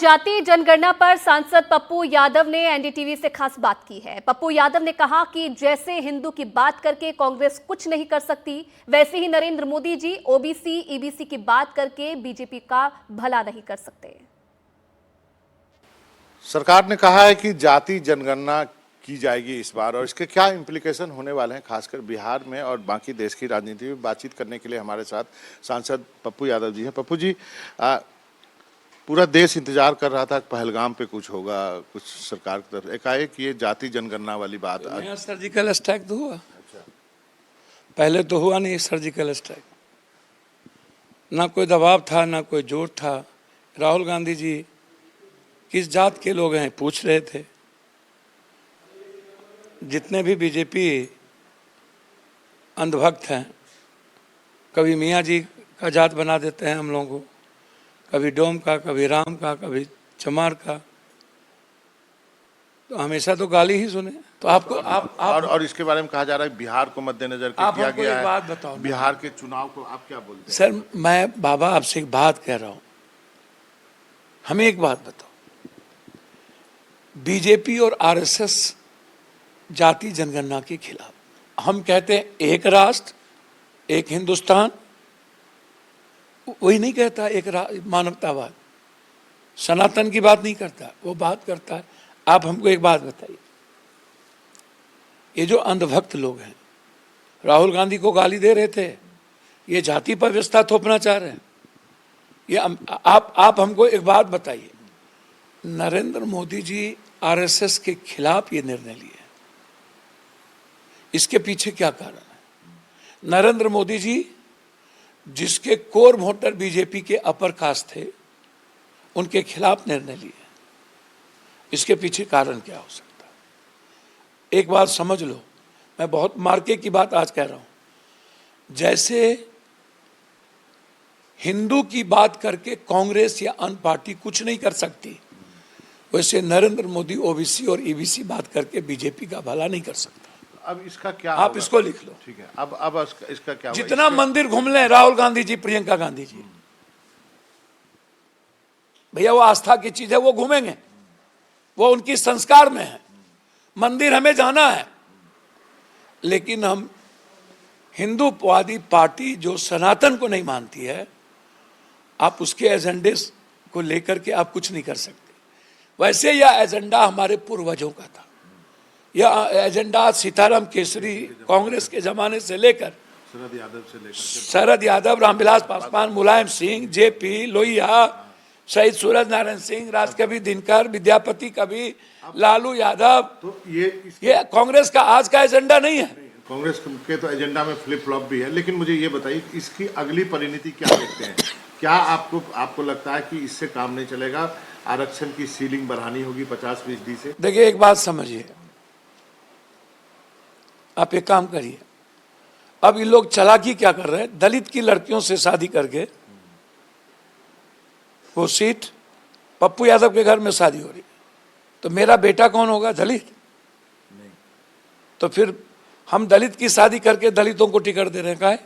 जाति जनगणना पर सांसद पप्पू यादव ने एनडीटीवी से खास बात की है। पप्पू यादव ने कहा कि जैसे हिंदू की बात करके कांग्रेस कुछ नहीं कर सकती, वैसे ही नरेंद्र मोदी जी ओबीसी ईबीसी की बात करके बीजेपी का भला नहीं कर सकते। सरकार ने कहा है कि जाति जनगणना की जाएगी इस बार, और इसके क्या इम्प्लीकेशन होने वाले हैं खासकर बिहार में और बाकी देश की राजनीति में। बातचीत करने के लिए हमारे साथ सांसद पप्पू यादव जी हैं। पप्पू जी, पूरा देश इंतजार कर रहा था पहलगाम पे कुछ होगा, कुछ सरकार की तरफ एकाएक ये जाति जनगणना वाली बात। नया सर्जिकल स्ट्राइक तो हुआ। पहले तो हुआ नहीं सर्जिकल स्ट्राइक, ना कोई दबाव था ना कोई जोर था। राहुल गांधी जी किस जात के लोग हैं पूछ रहे थे। जितने भी बीजेपी अंधभक्त हैं, कभी मियाँ जी का जात बना देते हैं हम लोगों को, कभी डोम का, कभी राम का, कभी चमार का, तो हमेशा तो गाली ही सुने। तो आपको आप और इसके बारे में कहा जा रहा है बिहार को मद्देनजर किया गया है। बात बताओ, बिहार के चुनाव को आप क्या बोलते हैं? सर, मैं बाबा आपसे एक बात कह रहा हूं, हमें एक बात बताओ, बीजेपी और आरएसएस जाति जनगणना के खिलाफ। हम कहते हैं एक राष्ट्र एक हिंदुस्तान, वही नहीं कहता एक मानवतावाद। सनातन की बात नहीं करता, वो बात करता है। आप हमको एक बात बताइए, ये जो अंधभक्त लोग हैं राहुल गांधी को गाली दे रहे थे, ये जाति पर व्यवस्था थोपना चाह रहे हैं। ये आप हमको एक बात बताइए, नरेंद्र मोदी जी आरएसएस के खिलाफ ये निर्णय लिए, इसके पीछे क्या कारण है? नरेंद्र मोदी जी जिसके कोर वोटर बीजेपी के अपर कास्ट थे, उनके खिलाफ निर्णय लिए, इसके पीछे कारण क्या हो सकता है? एक बात समझ लो, मैं बहुत मार्के की बात आज कह रहा हूं। जैसे हिंदू की बात करके कांग्रेस या अन्य पार्टी कुछ नहीं कर सकती, वैसे नरेंद्र मोदी ओबीसी और ईबीसी बात करके बीजेपी का भला नहीं कर सकता। अब इसका क्या आप इसको लिख लो। ठीक है, अब इसका क्या जितना मंदिर घूम ले राहुल गांधी जी, प्रियंका गांधी जी, भैया वो आस्था की चीज है, वो घूमेंगे, वो उनकी संस्कार में है। मंदिर हमें जाना है, लेकिन हम हिंदूवादी पार्टी जो सनातन को नहीं मानती है, आप उसके एजेंडे को लेकर के आप कुछ नहीं कर सकते। वैसे यह एजेंडा हमारे पूर्वजों का था। यह एजेंडा सीताराम केसरी कांग्रेस के जमाने से लेकर शरद यादव, रामविलास पासवान, मुलायम सिंह, जेपी, लोहिया, शहीद सूरज नारायण सिंह, राजकवि दिनकर, विद्यापति कवि, लालू यादव, तो ये कांग्रेस का आज का एजेंडा नहीं है। कांग्रेस के तो एजेंडा में फ्लिप फ्लॉप भी है, लेकिन मुझे ये बताइए इसकी अगली परिणति क्या देखते हैं? क्या आपको लगता है कि इससे काम नहीं चलेगा? आरक्षण की सीलिंग बढ़ानी होगी 50-20 से? देखिए, एक बात समझिए, आप एक काम करिए, अब ये लोग चालाकी क्या कर रहे हैं, दलित की लड़कियों से शादी करके वो सीट पप्पू यादव के घर में शादी हो रही, तो मेरा बेटा कौन होगा? दलित नहीं। तो फिर हम दलित की शादी करके दलितों को टिकट दे रहे हैं, काहे?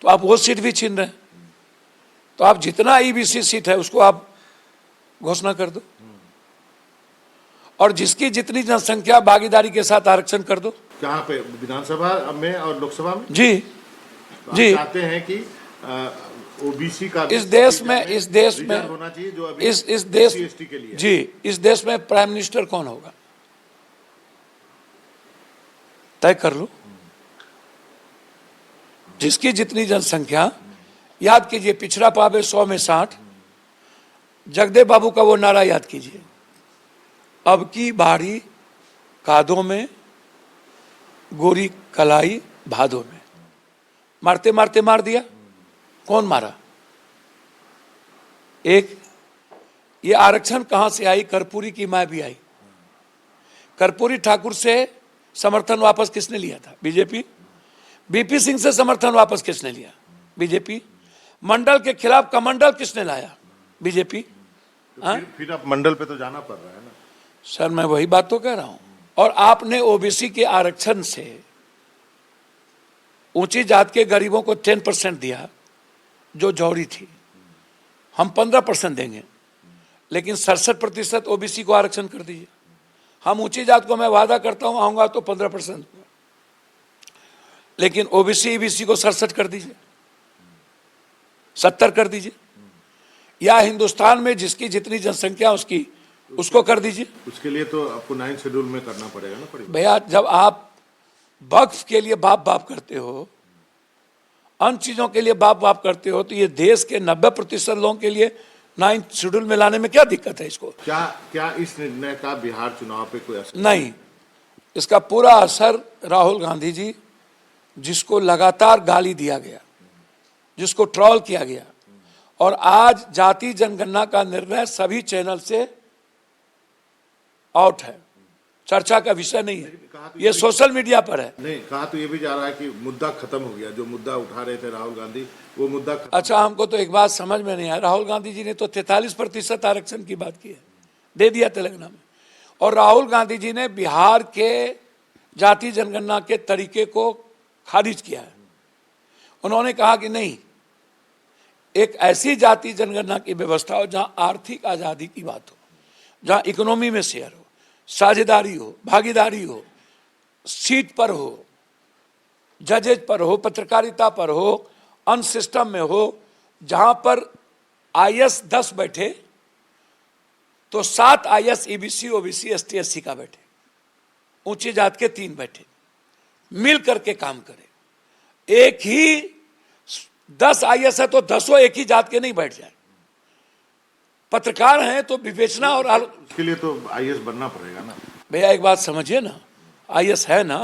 तो आप वो सीट भी छीन रहे हैं। तो आप जितना ईबीसी सीट है उसको आप घोषणा कर दो, और जिसकी जितनी जनसंख्या भागीदारी के साथ आरक्षण कर दो। कहाँ पे? विधानसभा में और लोकसभा में? जी तो जी चाहते हैं कि ओबीसी का इस देश में होना चाहिए, जो अभी इस देश SC के लिए। जी, इस देश में प्राइम मिनिस्टर कौन होगा तय कर लो। जिसकी जितनी जनसंख्या, याद कीजिए, पिछड़ा पावे 100 में 60, जगदेव बाबू का वो नारा याद कीजिए, अब की बारी कादों में, गोरी कलाई भादों में। मारते मारते मार दिया। कौन मारा? एक ये आरक्षण कहां से आई? कर्पूरी की मां भी आई। कर्पूरी ठाकुर से समर्थन वापस किसने लिया था? बीजेपी। बीपी सिंह से समर्थन वापस किसने लिया? बीजेपी। मंडल के खिलाफ कमंडल किसने लाया? बीजेपी। तो फिर अब मंडल पे तो जाना पड़ रहा है ना सर, मैं वही बात तो कह रहा हूं। और आपने ओबीसी के आरक्षण से ऊंची जात के गरीबों को 10% दिया, जो जौहरी थी। हम 15% देंगे, लेकिन 67% ओबीसी को आरक्षण कर दीजिए। हम ऊंची जात को मैं वादा करता हूं आऊंगा तो 15%, लेकिन ओबीसी ईबीसी को 67 कर दीजिए, 70 कर दीजिए, या हिंदुस्तान में जिसकी जितनी जनसंख्या उसकी उसको कर दीजिए। उसके लिए तो आपको 9 शेड्यूल में करना पड़ेगा ना परिवर्तन। भैया जब आप वक्फ के लिए बाप बाप करते हो, अन्य चीजों के लिए बाप बाप करते हो, तो ये देश के 90% लोगों के लिए 9 शेड्यूल में लाने में क्या दिक्कत है? इसको क्या इस निर्णय का बिहार चुनाव पे कोई असर नहीं, इसका पूरा असर राहुल गांधी जी, जिसको लगातार गाली दिया गया, जिसको ट्रोल किया गया, और आज जाति जनगणना का निर्णय सभी चैनल से आउट है, चर्चा का विषय नहीं है, ये सोशल मीडिया पर है। नहीं, कहा तो ये भी जा रहा है कि मुद्दा खत्म हो गया, जो मुद्दा उठा रहे थे राहुल गांधी वो मुद्दा खत्म। अच्छा, हमको तो एक बात समझ में नहीं आया, राहुल गांधी जी ने तो 43% आरक्षण की बात की है, दे दिया तेलंगाना में, और राहुल गांधी जी ने बिहार के जाति जनगणना के तरीके को खारिज किया है। उन्होंने कहा कि नहीं, एक ऐसी जाति जनगणना की व्यवस्था हो जहां आर्थिक आजादी की बात हो, जहां इकोनॉमी में शेयर हो, साझेदारी हो, भागीदारी हो, सीट पर हो, जजेज पर हो, पत्रकारिता पर हो, अन सिस्टम में हो, जहां पर आईएएस 10 बैठे तो 7 IAS EBC OBC ST SC का बैठे, ऊंची जात के 3 बैठे, मिल करके काम करे। एक ही 10 आईएएस है तो 10 एक ही जात के नहीं बैठ जाए। पत्रकार हैं तो विवेचना और उसके लिए तो आईएएस बनना पड़ेगा ना भैया। एक बात समझिए ना, आईएएस है ना,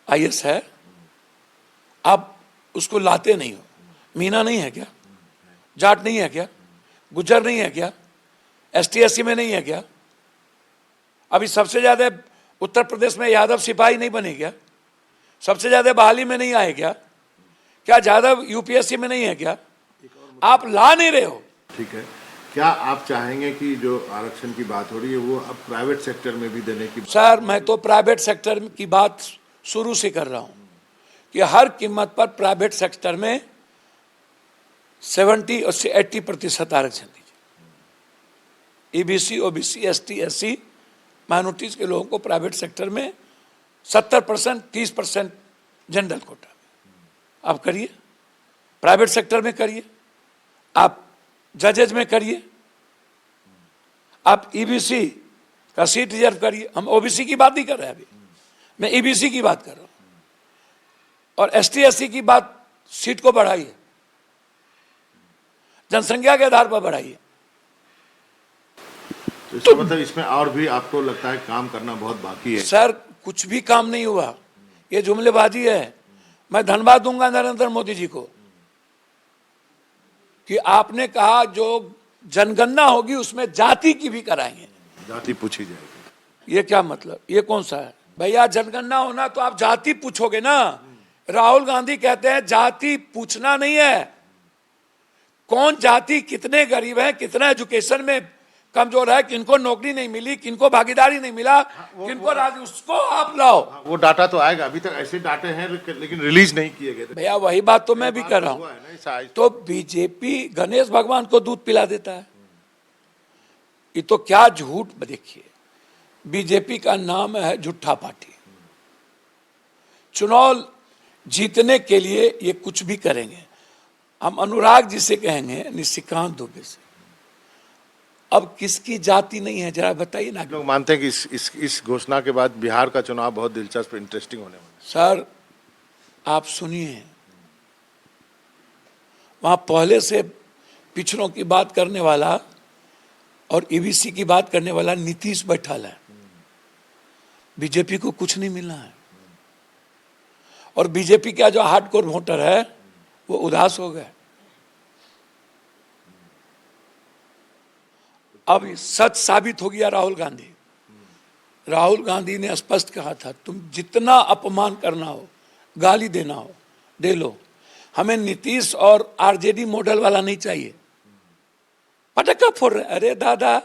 आईएएस है, आप उसको लाते नहीं हो। मीना नहीं है क्या? जाट नहीं है क्या? गुज्जर नहीं है क्या? एसटी एससी में नहीं है क्या? अभी सबसे ज्यादा उत्तर प्रदेश में यादव सिपाही नहीं बने क्या? सबसे ज्यादा बहाली में नहीं आए क्या? क्या यादव यूपीएससी में नहीं है क्या? आप ला नहीं रहे हो। ठीक है, क्या आप चाहेंगे कि जो आरक्षण की बात हो रही है वो अब प्राइवेट सेक्टर में भी देने की? सर, मैं तो प्राइवेट सेक्टर की बात शुरू से कर रहा हूं कि हर कीमत पर प्राइवेट सेक्टर में 70 और 80% आरक्षण दीजिए। EBC OBC ST SC minorities के लोगों को प्राइवेट सेक्टर में 70%, 30% जनरल कोटा में आप करिए, प्राइवेट सेक्टर में करिए, आप जजेज में करिए, आप ईबीसी का सीट रिजर्व करिए। हम ओबीसी की बात नहीं कर रहे हैं, अभी मैं ईबीसी की बात कर रहा हूं। और एसटी एससी की बात, सीट को बढ़ाइए, जनसंख्या के आधार पर बढ़ाइए। तो इसका मतलब इसमें और भी आपको लगता है काम करना बहुत बाकी है? सर, कुछ भी काम नहीं हुआ, ये जुमलेबाजी है। मैं धन्यवाद दूंगा नरेंद्र मोदी जी को कि आपने कहा जो जनगणना होगी उसमें जाति की भी कराएंगे, जाति पूछी जाएगी। ये क्या मतलब? ये कौन सा है भैया? जनगणना होना तो आप जाति पूछोगे ना। राहुल गांधी कहते हैं जाति पूछना नहीं है, कौन जाति कितने गरीब है, कितना एजुकेशन में कमजोर है, किनको नौकरी नहीं मिली, किनको भागीदारी नहीं मिला, किनको राज, उसको आप लाओ। वो डाटा तो आएगा, अभी तक ऐसे डाटे हैं लेकिन रिलीज नहीं किए गए। भैया वही बात तो मैं भी कर रहा हूं। तो बीजेपी गणेश भगवान को दूध पिला देता है, ये तो क्या झूठ। देखिए, बीजेपी का नाम है झूठा पार्टी। चुनाव जीतने के लिए ये कुछ भी करेंगे। हम अनुराग जी से कहेंगे, निशिकांत दुबे से, अब किसकी जाति नहीं है जरा बताइए ना। लोग मानते हैं कि इस घोषणा के बाद बिहार का चुनाव बहुत दिलचस्प, इंटरेस्टिंग होने वाला है। सर, आप सुनिए, वहां पहले से पिछड़ों की बात करने वाला और ईबीसी की बात करने वाला नीतीश बैठल है। बीजेपी को कुछ नहीं मिलना है, और बीजेपी का जो हार्डकोर वोटर है वो उदास हो गए। अब सच साबित हो गया। राहुल गांधी ने स्पष्ट कहा था, तुम जितना अपमान करना हो, गाली देना हो, दे लो, हमें नीतीश और आरजेडी मॉडल वाला नहीं चाहिए। पटाखा फोड़ रहे, अरे दादा,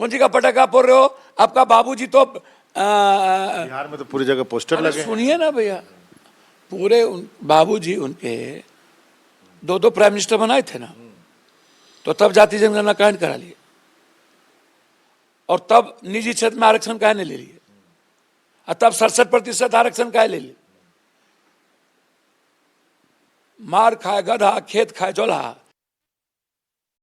कौन सी का पटाखा फोड़ रहे हो? आपका बाबूजी तो बिहार में तो पूरी जगह पोस्टर लगे। सुनिए ना भैया, पूरे बाबूजी उनके 2 प्राइम मिनिस्टर बनाए थे ना, तो तब जाति जनगणना काहे करा लिए, और तब निजी क्षेत्र में आरक्षण काहे नहीं ले लिए, और तब 67% आरक्षण काहे ले लिए। मार खाए गधा, खेत खाए जोल्हा,